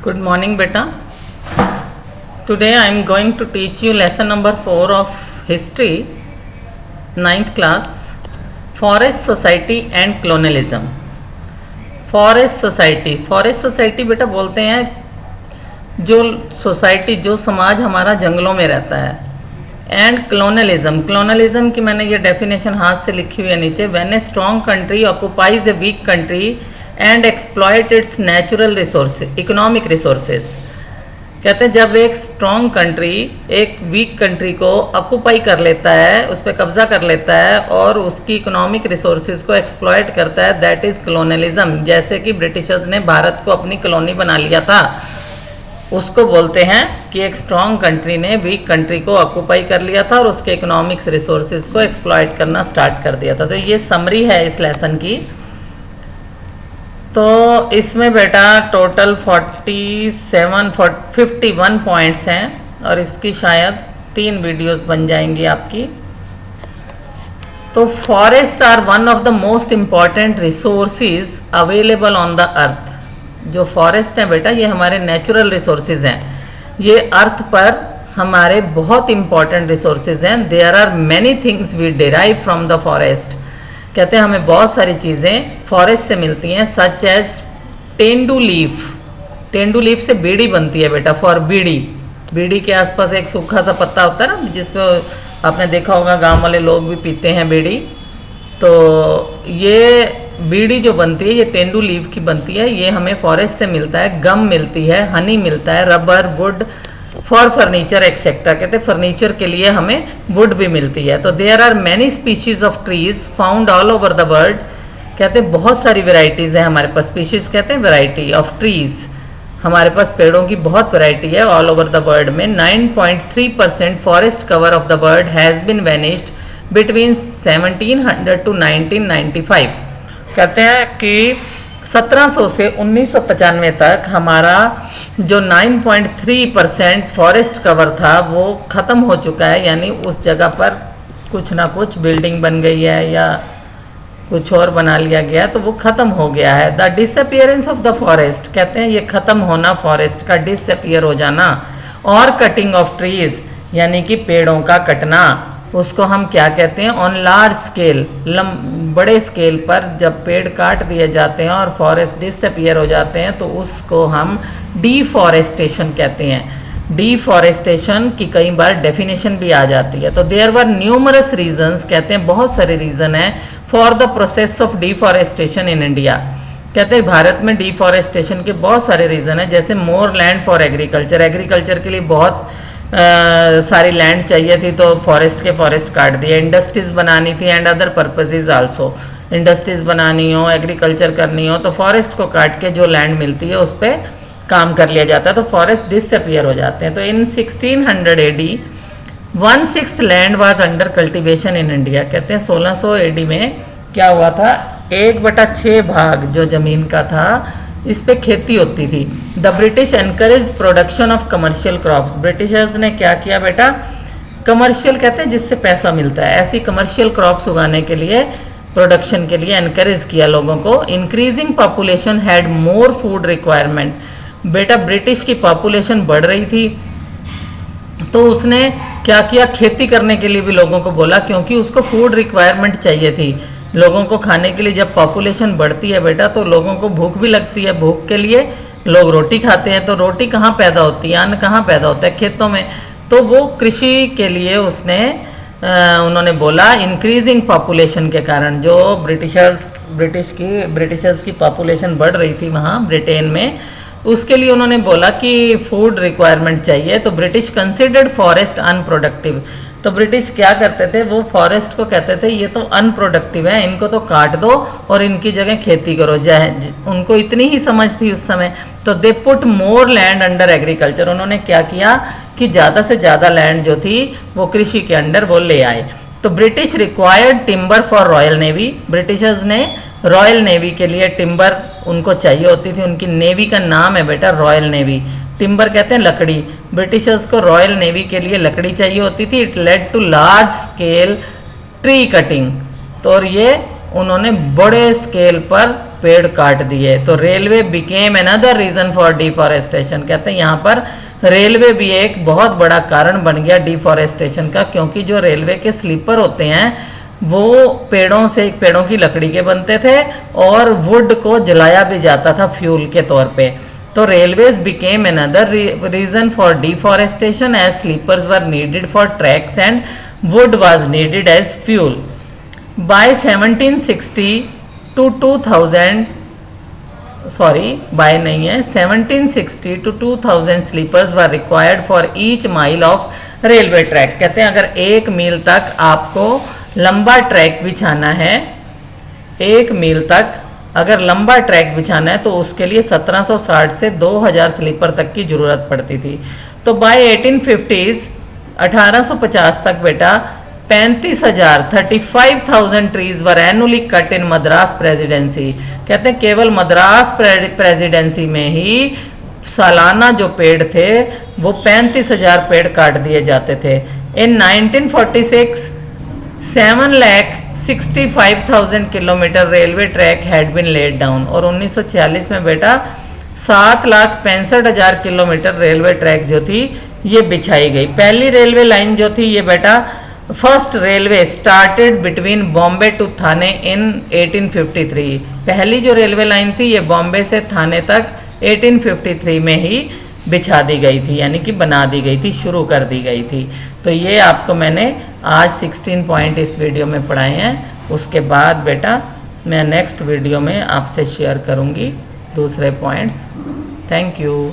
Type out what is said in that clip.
Good morning, beta. Today I am going to teach you lesson number 4 of history, 9th class, Forest Society and Colonialism. Forest society बेटा बोलते हैं जो society, जो समाज हमारा जंगलों में रहता है. एंड क्लोनलिज्म की मैंने ये डेफिनेशन हाथ से लिखी हुई है नीचे. When a strong country occupies a week country and exploit it's natural resources, economic resources. कहते हैं जब एक स्ट्रॉन्ग कंट्री एक वीक कंट्री को ऑक्यूपाई कर लेता है, उस पर कब्जा कर लेता है और उसकी इकोनॉमिक रिसोर्सेज को एक्सप्लॉयट करता है, दैट इज़ कलोनलिज्म. जैसे कि ब्रिटिशर्स ने भारत को अपनी कॉलोनी बना लिया था, उसको बोलते हैं कि एक स्ट्रॉन्ग कंट्री ने वीक कंट्री को ऑक्यूपाई कर लिया था और उसके इकोनॉमिक्स रिसोर्सेज को एक्सप्लॉयट करना स्टार्ट कर दिया था. तो ये समरी है इस लेसन की. तो इसमें बेटा टोटल 51 पॉइंट्स हैं और इसकी शायद 3 वीडियोस बन जाएंगी आपकी. तो forest are one of the most important resources available on the earth. जो फॉरेस्ट हैं बेटा ये हमारे नेचुरल रिसोर्सेज हैं, ये अर्थ पर हमारे बहुत इंपॉर्टेंट रिसोर्सेज हैं. There are many things we derive from the forest. कहते हैं हमें बहुत सारी चीज़ें फॉरेस्ट से मिलती हैं, such as tendu leaf. Tendu leaf से बीड़ी बनती है बेटा, फॉर बीड़ी के आसपास एक सूखा सा पत्ता होता है ना, जिसमें आपने देखा होगा गांव वाले लोग भी पीते हैं बीड़ी. तो ये बीड़ी जो बनती है ये तेंदू लीफ की बनती है, ये हमें फॉरेस्ट से मिलता है. गम मिलती है, हनी मिलता है, rubber, would for furniture etcetera. कहते हैं फर्नीचर के लिए हमें वुड भी मिलती है. तो there are many species of trees found all over the world. कहते हैं बहुत सारी वेराइटीज़ हैं हमारे पास. स्पीशीज कहते हैं वेराइटी ऑफ ट्रीज. हमारे पास पेड़ों की बहुत वेराइटी है ऑल ओवर द वर्ल्ड में. 9.3% forest cover of the world has been वेनिश्ड between 1700 to 1995. कहते हैं कि 1700 से 1995 तक हमारा जो 9.3% फॉरेस्ट कवर था वो ख़त्म हो चुका है. यानी उस जगह पर कुछ ना कुछ बिल्डिंग बन गई है या कुछ और बना लिया गया, तो वो ख़त्म हो गया है. The disappearance of the forest, कहते हैं ये ख़त्म होना फॉरेस्ट का, डिसअपियर हो जाना. और कटिंग ऑफ ट्रीज, यानी कि पेड़ों का कटना, उसको हम क्या कहते हैं, ऑन लार्ज स्केल, बड़े स्केल पर जब पेड़ काट दिए जाते हैं और फॉरेस्ट डिसअपियर हो जाते हैं तो उसको हम डीफॉरेस्टेशन कहते हैं. डीफॉरेस्टेशन की कई बार डेफिनेशन भी आ जाती है. तो देयर वर न्यूमरस रीजंस, कहते हैं बहुत सारे रीज़न हैं for the process of deforestation in India. कहते हैं भारत में डीफॉरेस्टेशन के बहुत सारे रीज़न हैं. जैसे मोर लैंड फॉर एग्रीकल्चर, एग्रीकल्चर के लिए बहुत सारी लैंड चाहिए थी तो फॉरेस्ट काट दिए. इंडस्ट्रीज बनानी थी and other purposes also. Industries बनानी हो, एग्रीकल्चर करनी हो तो फॉरेस्ट को काट के जो लैंड मिलती है उस पर काम कर लिया जाता है, तो फॉरेस्ट डिसअपियर हो जाते हैं. तो इन 1600 AD 1/6 land was under cultivation in India. कहते हैं 1600 AD में क्या हुआ था, 1/6 भाग जो ज़मीन का था इस पे खेती होती थी. The British encourage production of commercial crops. Britishers ने क्या किया बेटा, कमर्शियल कहते हैं जिससे पैसा मिलता है, ऐसी कमर्शियल क्रॉप्स उगाने के लिए, प्रोडक्शन के लिए एनकरेज किया लोगों को. Increasing population had more food requirement. बेटा ब्रिटिश की पॉपुलेशन बढ़ रही थी तो उसने क्या किया, खेती करने के लिए भी लोगों को बोला, क्योंकि उसको फूड रिक्वायरमेंट चाहिए थी लोगों को खाने के लिए. जब पॉपुलेशन बढ़ती है बेटा तो लोगों को भूख भी लगती है, भूख के लिए लोग रोटी खाते हैं. तो रोटी कहाँ पैदा होती है, अन्न कहाँ पैदा होता है, खेतों में. तो वो कृषि के लिए उन्होंने बोला इंक्रीजिंग पॉपुलेशन के कारण, जो ब्रिटिशर्स की पॉपुलेशन बढ़ रही थी वहाँ ब्रिटेन में, उसके लिए उन्होंने बोला कि फूड रिक्वायरमेंट चाहिए. तो ब्रिटिश कंसिडर्ड फॉरेस्ट अनप्रोडक्टिव. तो ब्रिटिश क्या करते थे, वो फॉरेस्ट को कहते थे ये तो अनप्रोडक्टिव है, इनको तो काट दो और इनकी जगह खेती करो. उनको इतनी ही समझ थी उस समय. तो they put more land under agriculture. उन्होंने क्या किया कि ज़्यादा से ज़्यादा लैंड जो थी वो कृषि के अंडर वो ले आए. तो British required timber for royal navy. Britishers ने रॉयल नेवी के लिए टिम्बर उनको चाहिए होती थी. उनकी नेवी का नाम है बेटा रॉयल नेवी. टिम्बर कहते हैं लकड़ी. ब्रिटिशर्स को रॉयल नेवी के लिए लकड़ी चाहिए होती थी. It led to large scale tree cutting. तो और ये उन्होंने बड़े स्केल पर पेड़ काट दिए। तो railway became another reason for deforestation. कहते हैं यहाँ पर रेलवे भी एक बहुत बड़ा कारण बन गया डिफॉरेस्टेशन का, क्योंकि जो रेलवे के स्लीपर होते हैं वो पेड़ों से, पेड़ों की लकड़ी के बनते थे और वुड को जलाया भी जाता था फ्यूल के तौर पे। तो railways became another reason for deforestation as sleepers were needed for tracks and wood was needed as fuel. By 1760 to 2000 by नहीं है, 1760 to 2000 sleepers were required for each mile of railway track. कहते हैं अगर 1 मील तक आपको लंबा track बिछाना है, 1 मील तक अगर लंबा ट्रैक बिछाना है तो उसके लिए 1760 से 2000 स्लीपर तक की जरूरत पड़ती थी। तो बाय 1850s 1850 तक बेटा 35,000 trees were annually cut in Madras presidency. कहते हैं केवल मद्रास प्रेसिडेंसी में ही सालाना जो पेड़ थे वो 35,000 पेड़ काट दिए जाते थे। इन 1946 7,65,000 kilometre railway track had been laid down. और 1946 में बेटा 7,65,000 किलोमीटर रेलवे ट्रैक जो थी ये बिछाई गई। पहली रेलवे लाइन जो थी ये बेटा first railway started between Bombay to Thane in 1853। पहली जो रेलवे लाइन थी ये बॉम्बे से थाने तक 1853 में ही बिछा दी गई थी, यानी कि बना दी गई थी, शुरू कर दी गई थी। तो ये आपको मैंने आज 16 पॉइंट इस वीडियो में पढ़ाए हैं। उसके बाद बेटा मैं नेक्स्ट वीडियो में आपसे शेयर करूँगी दूसरे पॉइंट्स। Thank you.